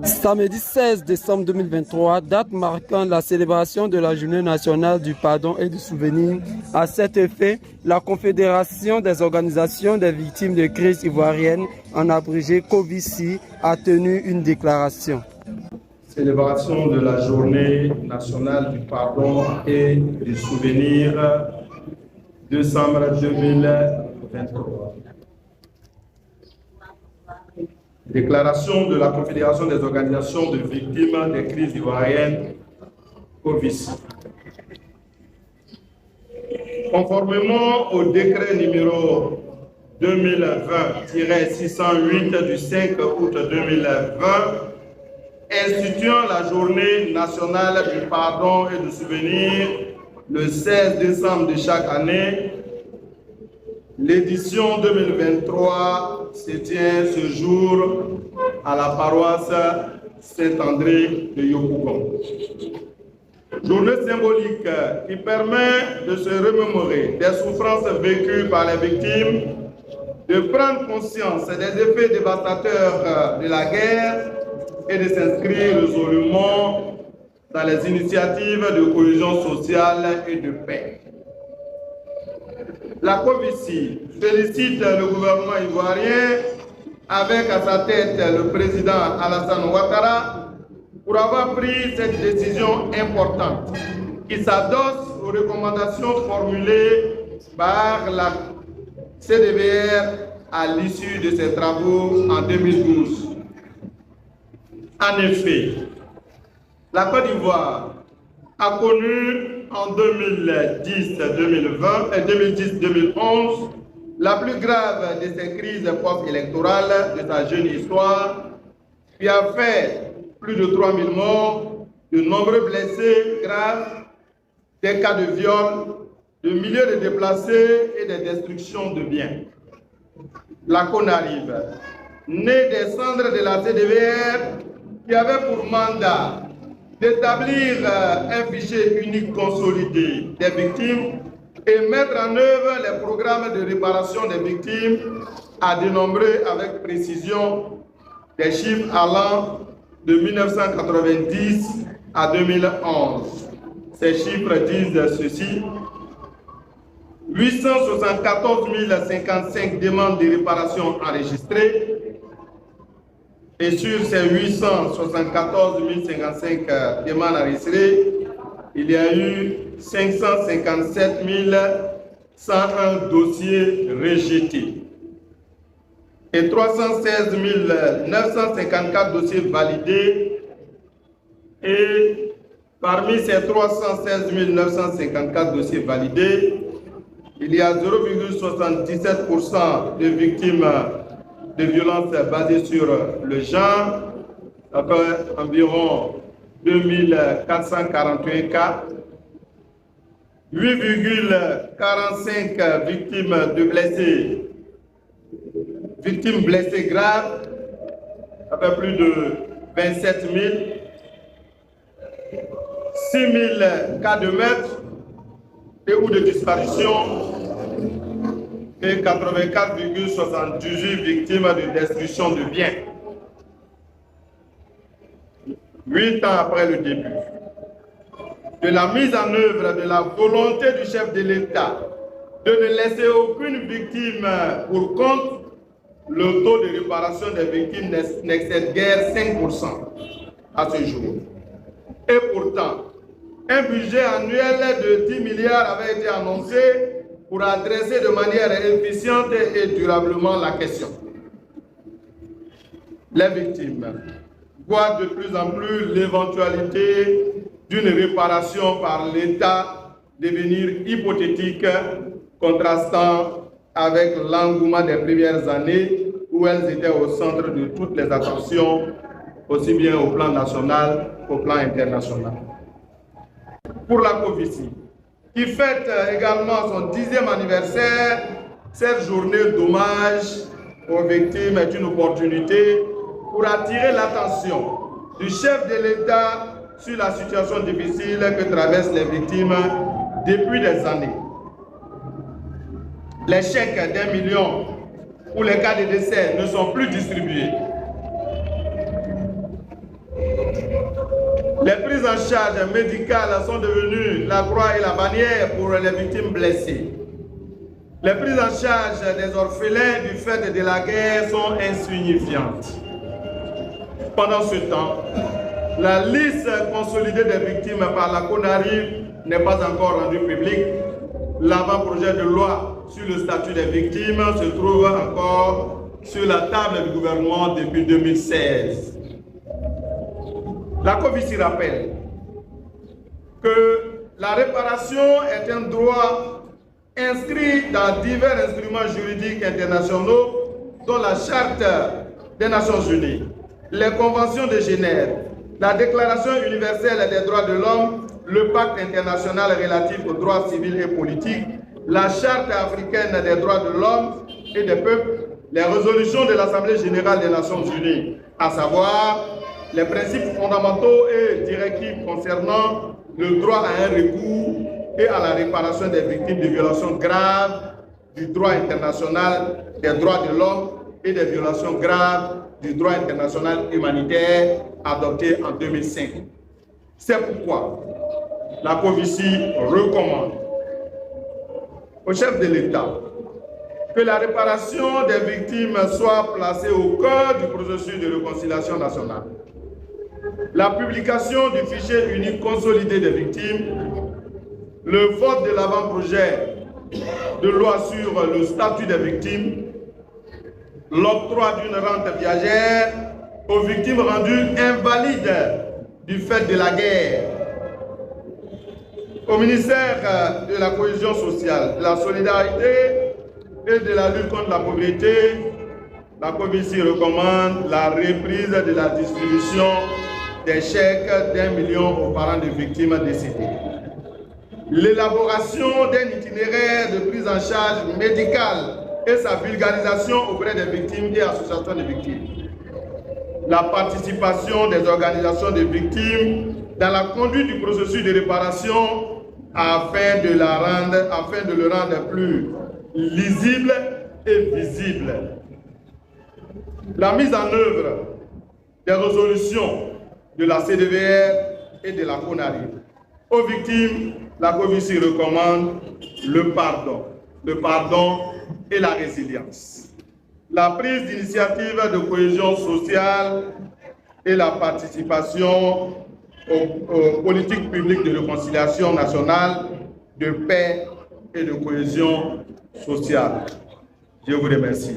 Samedi 16 décembre 2023, date marquant la célébration de la Journée nationale du pardon et du souvenir. À cet effet, la Confédération des organisations des victimes de crise ivoirienne, en abrégé COVICI, a tenu une déclaration. Célébration de la Journée nationale du pardon et du souvenir, décembre 2023. Déclaration de la Confédération des organisations de victimes des crises ivoiriennes, COVICI. Conformément au décret numéro 2020-608 du 5 août 2020, instituant la Journée nationale du pardon et du souvenir le 16 décembre de chaque année, l'édition 2023 se tient ce jour à la paroisse Saint-André de Yopougon. Journée symbolique qui permet de se remémorer des souffrances vécues par les victimes, de prendre conscience des effets dévastateurs de la guerre et de s'inscrire résolument dans les initiatives de cohésion sociale et de paix. La COVICI félicite le gouvernement ivoirien avec à sa tête le président Alassane Ouattara pour avoir pris cette décision importante qui s'adosse aux recommandations formulées par la CDVR à l'issue de ses travaux en 2012. En effet, la Côte d'Ivoire a connu en 2010-2011 la plus grave de ces crises post-électorales de sa jeune histoire, qui a fait plus de 3000 morts, de nombreux blessés graves, des cas de viol, de milliers de déplacés et de destructions de biens. La CONARIV, née des cendres de la CDVR, qui avait pour mandat d'établir un fichier unique consolidé des victimes et mettre en œuvre les programmes de réparation des victimes, a dénombré avec précision des chiffres allant de 1990 à 2011. Ces chiffres disent ceci: 874 055 demandes de réparation enregistrées, et sur ces 874 055 demandes enregistrées, il y a eu 557 101 dossiers rejetés et 316 954 dossiers validés. Et parmi ces 316 954 dossiers validés, il y a 0,77% de victimes de violences basées sur le genre, ça fait environ 2441 cas, 8,45 victimes blessées graves, ça fait plus de 27 000, 6 000 cas de meurtre et ou de disparition, et 84,78 victimes de destruction de biens. 8 ans après le début de la mise en œuvre de la volonté du chef de l'État de ne laisser aucune victime pour compte, le taux de réparation des victimes n'excède guère 5% à ce jour. Et pourtant, un budget annuel de 10 milliards avait été annoncé pour adresser de manière efficiente et durablement la question. Les victimes voient de plus en plus l'éventualité d'une réparation par l'État devenir hypothétique, contrastant avec l'engouement des premières années où elles étaient au centre de toutes les attentions, aussi bien au plan national qu'au plan international. Pour la COVICI, qui fête également son 10e anniversaire, cette journée d'hommage aux victimes est une opportunité pour attirer l'attention du chef de l'État sur la situation difficile que traversent les victimes depuis des années. Les chèques d'1 million pour les cas de décès ne sont plus distribués. Les prises en charge médicales sont devenues la croix et la bannière pour les victimes blessées. Les prises en charge des orphelins du fait de la guerre sont insignifiantes. Pendant ce temps, la liste consolidée des victimes par la CONARIV n'est pas encore rendue publique. L'avant-projet de loi sur le statut des victimes se trouve encore sur la table du gouvernement depuis 2016. La COVICI rappelle que la réparation est un droit inscrit dans divers instruments juridiques internationaux, dont la Charte des Nations Unies, les conventions de Genève, la Déclaration universelle des droits de l'homme, le Pacte international relatif aux droits civils et politiques, la Charte africaine des droits de l'homme et des peuples, les résolutions de l'Assemblée générale des Nations unies, à savoir les principes fondamentaux et directives concernant le droit à un recours et à la réparation des victimes de violations graves du droit international des droits de l'homme et des violations graves du droit international humanitaire adopté en 2005. C'est pourquoi la COVICI recommande au chef de l'État que la réparation des victimes soit placée au cœur du processus de réconciliation nationale. La publication du fichier unique consolidé des victimes, le vote de l'avant-projet de loi sur le statut des victimes, l'octroi d'une rente viagère aux victimes rendues invalides du fait de la guerre. Au ministère de la Cohésion sociale, de la solidarité et de la lutte contre la pauvreté, la COVICI recommande la reprise de la distribution des chèques d'1 million aux parents de victimes décédées. L'élaboration d'un itinéraire de prise en charge médicale et sa vulgarisation auprès des victimes et associations de victimes. La participation des organisations de victimes dans la conduite du processus de réparation afin de le rendre plus lisible et visible. La mise en œuvre des résolutions de la CDVR et de la CONARIV. Aux victimes, la COVICI recommande le pardon et la résilience. La prise d'initiative de cohésion sociale et la participation aux politiques publiques de réconciliation nationale, de paix et de cohésion sociale. Je vous remercie.